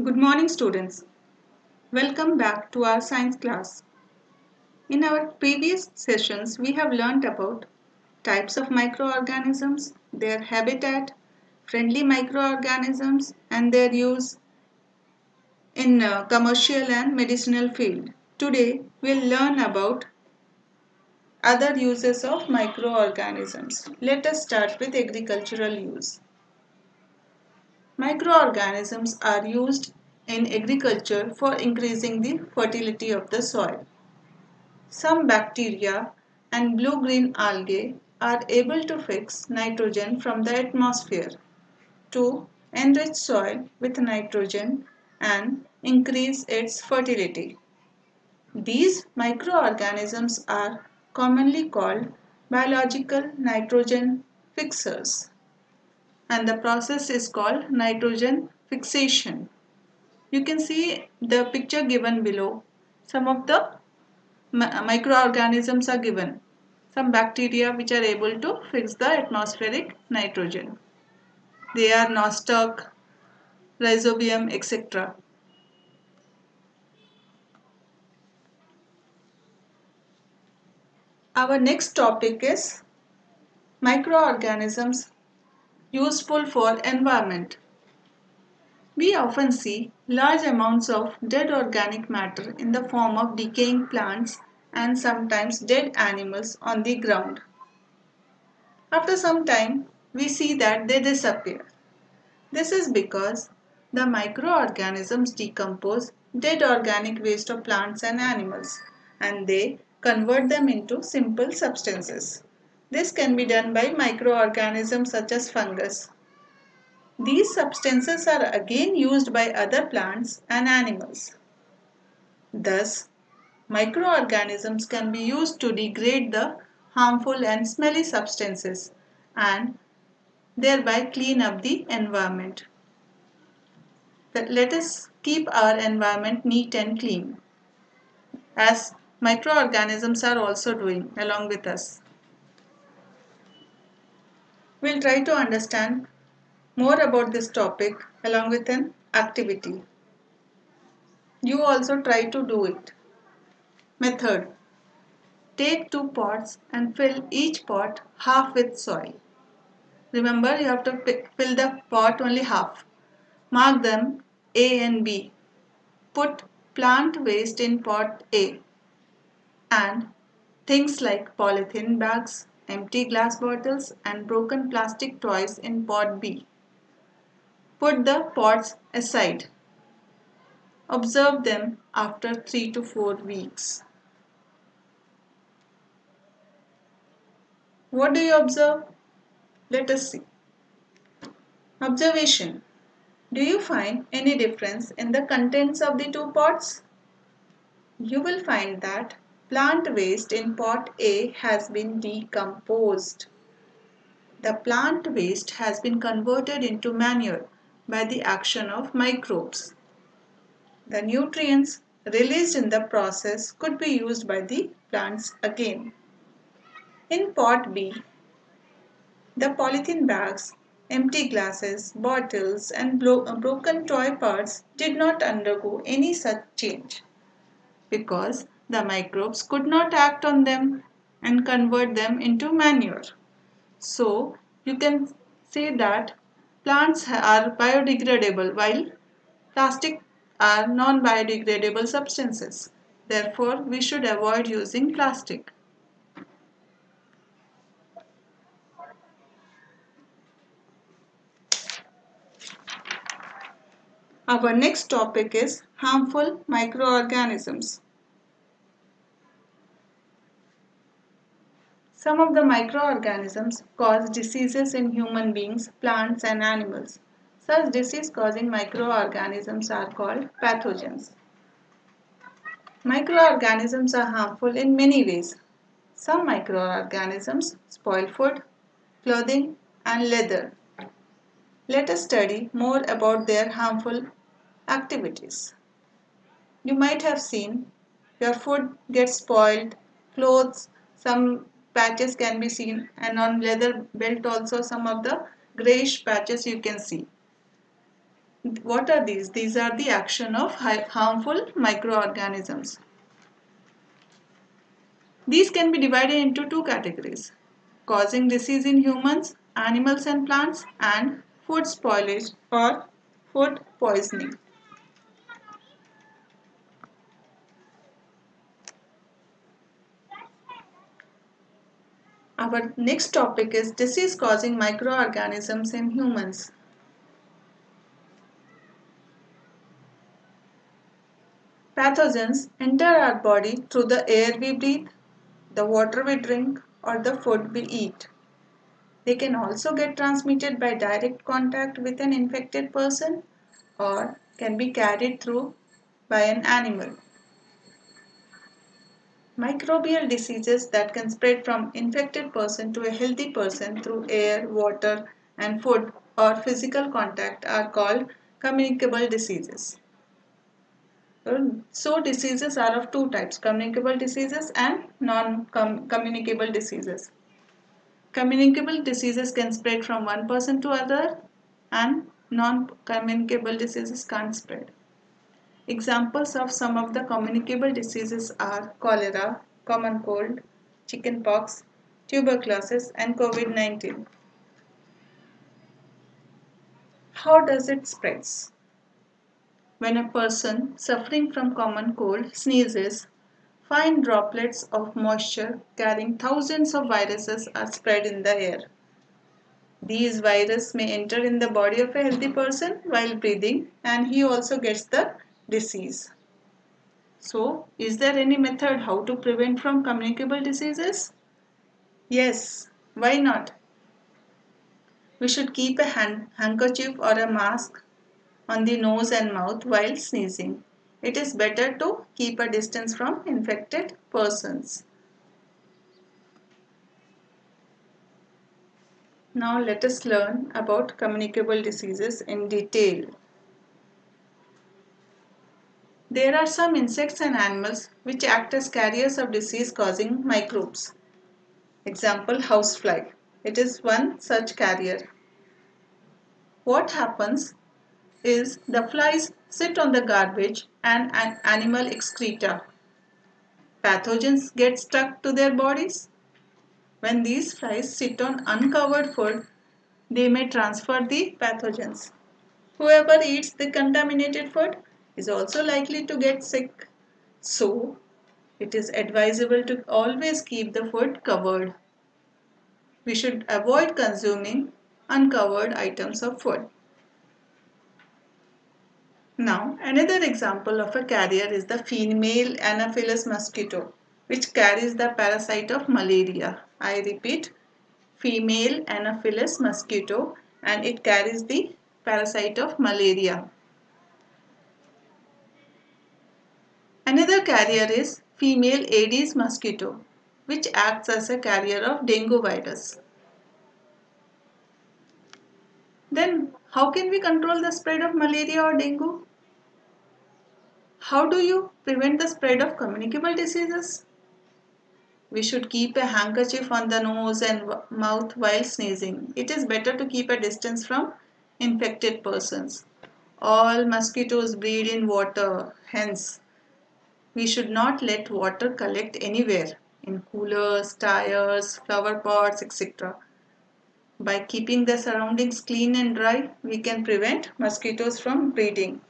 Good morning, students. Welcome back to our science class. In our previous sessions, we have learnt about types of microorganisms, their habitat, friendly microorganisms, and their use in commercial and medicinal field. Today, we'll learn about other uses of microorganisms. Let us start with agricultural use. Microorganisms are used in agriculture for increasing the fertility of the soil. Some bacteria and blue-green algae are able to fix nitrogen from the atmosphere to enrich soil with nitrogen and increase its fertility. These microorganisms are commonly called biological nitrogen fixers, and the process is called nitrogen fixation. You can see the picture given below. Some of the microorganisms are given. Some bacteria which are able to fix the atmospheric nitrogen. They are nostoc, rhizobium, etc. Our next topic is microorganisms useful for environment. We often see large amounts of dead organic matter in the form of decaying plants and sometimes dead animals on the ground. After some time, we see that they disappear. This is because the microorganisms decompose dead organic waste of plants and animals and they convert them into simple substances. This can be done by microorganisms such as fungus. These substances are again used by other plants and animals. Thus, microorganisms can be used to degrade the harmful and smelly substances and thereby clean up the environment. Let us keep our environment neat and clean, as microorganisms are also doing along with us. We'll try to understand more about this topic along with an activity. You also try to do it. Method. Take 2 pots and fill each pot half with soil. Remember, you have to fill the pot only half. Mark them A and B. Put plant waste in pot A and things like polythene bags, empty glass bottles and broken plastic toys in pot B. Put the pots aside. Observe them after 3 to 4 weeks. What do you observe? Let us see. Observation. Do you find any difference in the contents of the 2 pots? You will find that plant waste in pot A has been decomposed. The plant waste has been converted into manure by the action of microbes. The nutrients released in the process could be used by the plants again. In pot B, the polythene bags, empty glasses, bottles and broken toy parts did not undergo any such change because the microbes could not act on them and convert them into manure. So, you can say that plants are biodegradable while plastic are non-biodegradable substances. Therefore, we should avoid using plastic. Our next topic is harmful microorganisms. Some of the microorganisms cause diseases in human beings, plants and animals. Such disease-causing microorganisms are called pathogens. Microorganisms are harmful in many ways. Some microorganisms spoil food, clothing and leather. Let us study more about their harmful activities. You might have seen your food gets spoiled, clothes, some patches can be seen, and on leather belt also some of the grayish patches you can see. What are these? These are the action of harmful microorganisms. These can be divided into two categories: causing disease in humans, animals and plants, and food spoilage or food poisoning. Our next topic is disease causing microorganisms in humans. Pathogens enter our body through the air we breathe, the water we drink, or the food we eat. They can also get transmitted by direct contact with an infected person or can be carried through by an animal. Microbial diseases that can spread from infected person to a healthy person through air, water, and food or physical contact are called communicable diseases. So diseases are of two types: communicable diseases and non-communicable diseases. Communicable diseases can spread from one person to other, and non-communicable diseases can't spread. Examples of some of the communicable diseases are cholera, common cold, chickenpox, tuberculosis, and COVID-19. How does it spreads? When a person suffering from common cold sneezes, fine droplets of moisture carrying thousands of viruses are spread in the air. These viruses may enter in the body of a healthy person while breathing, and he also gets the disease. So, is there any method how to prevent from communicable diseases? Yes, why not? We should keep a handkerchief or a mask on the nose and mouth while sneezing. It is better to keep a distance from infected persons. Now let us learn about communicable diseases in detail. There are some insects and animals which act as carriers of disease-causing microbes. Example, housefly. It is one such carrier. What happens is the flies sit on the garbage and animal excreta. Pathogens get stuck to their bodies. When these flies sit on uncovered food, they may transfer the pathogens. Whoever eats the contaminated food is also likely to get sick. So, it is advisable to always keep the food covered. We should avoid consuming uncovered items of food. Now, another example of a carrier is the female Anopheles mosquito, which carries the parasite of malaria. I repeat, female Anopheles mosquito, and it carries the parasite of malaria. Another carrier is female Aedes mosquito, which acts as a carrier of dengue virus. Then, how can we control the spread of malaria or dengue? How do you prevent the spread of communicable diseases? We should keep a handkerchief on the nose and mouth while sneezing. It is better to keep a distance from infected persons. All mosquitoes breed in water, hence, we should not let water collect anywhere, in coolers, tires, flower pots, etc. By keeping the surroundings clean and dry, we can prevent mosquitoes from breeding.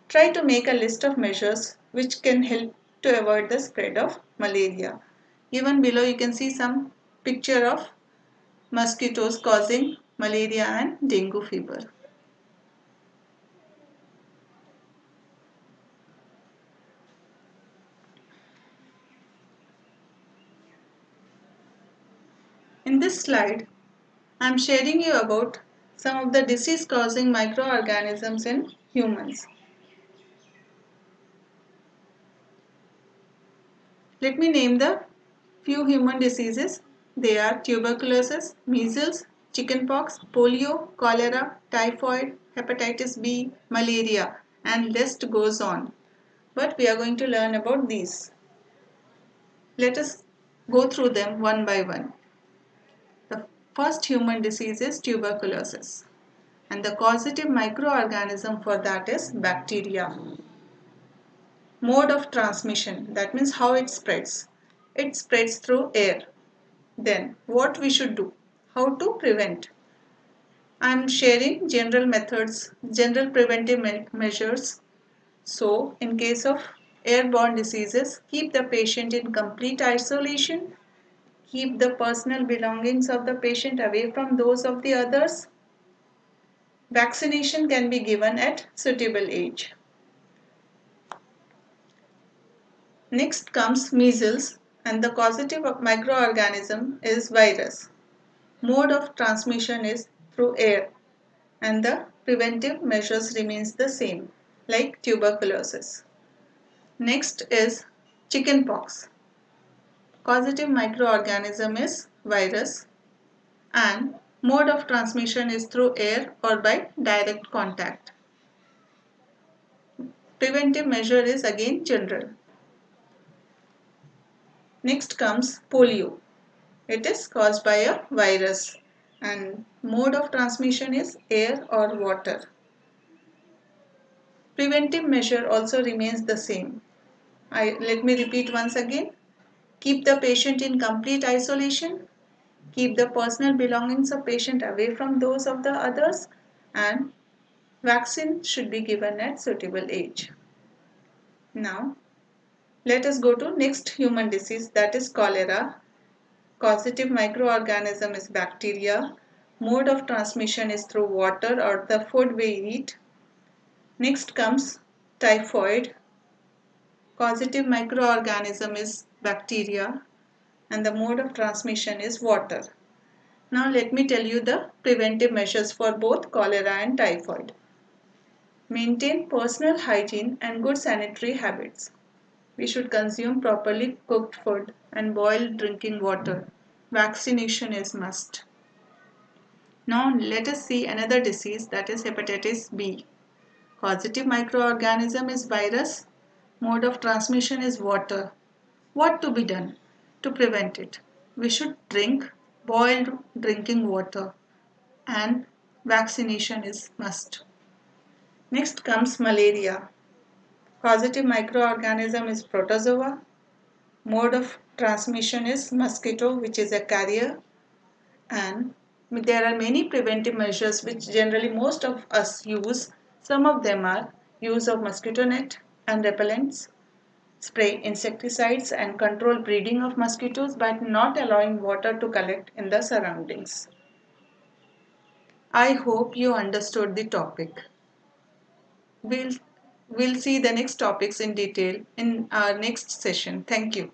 Try to make a list of measures which can help to avoid the spread of malaria. Even below you can see some picture of mosquitoes causing malaria and dengue fever. In this slide, I am sharing you about some of the disease causing microorganisms in humans. Let me name the few human diseases. They are tuberculosis, measles, chickenpox, polio, cholera, typhoid, hepatitis B, malaria, and list goes on. But we are going to learn about these. Let us go through them one by one. The first human disease is tuberculosis. and the causative microorganism for that is bacteria. Mode of transmission, that means how it spreads. It spreads through air. Then what we should do? How to prevent? I am sharing general methods, general preventive measures. So, in case of airborne diseases, keep the patient in complete isolation, keep the personal belongings of the patient away from those of the others. Vaccination can be given at suitable age. Next comes measles, and the causative microorganism is virus. Mode of transmission is through air, and the preventive measures remains the same, like tuberculosis. Next is chickenpox. Causative microorganism is virus, and mode of transmission is through air or by direct contact. Preventive measure is again general. Next comes polio. It is caused by a virus and mode of transmission is air or water. Preventive measure also remains the same. Let me repeat once again. Keep the patient in complete isolation. Keep the personal belongings of patient away from those of the others, and vaccine should be given at suitable age. Now, let us go to next human disease, that is cholera. Causative microorganism is bacteria. Mode of transmission is through water or the food we eat. Next comes typhoid. Causative microorganism is bacteria and the mode of transmission is water. Now let me tell you the preventive measures for both cholera and typhoid. Maintain personal hygiene and good sanitary habits. We should consume properly cooked food and boiled drinking water. Vaccination is must. Now let us see another disease, that is hepatitis B. Causative microorganism is virus. Mode of transmission is water. What to be done to prevent it? We should drink boiled drinking water and vaccination is must. Next comes malaria. Causative microorganism is protozoa. Mode of transmission is mosquito, which is a carrier, and there are many preventive measures which generally most of us use. Some of them are use of mosquito net and repellents, spray insecticides and control breeding of mosquitoes but not allowing water to collect in the surroundings. I hope you understood the topic. We'll see the next topics in detail in our next session. Thank you.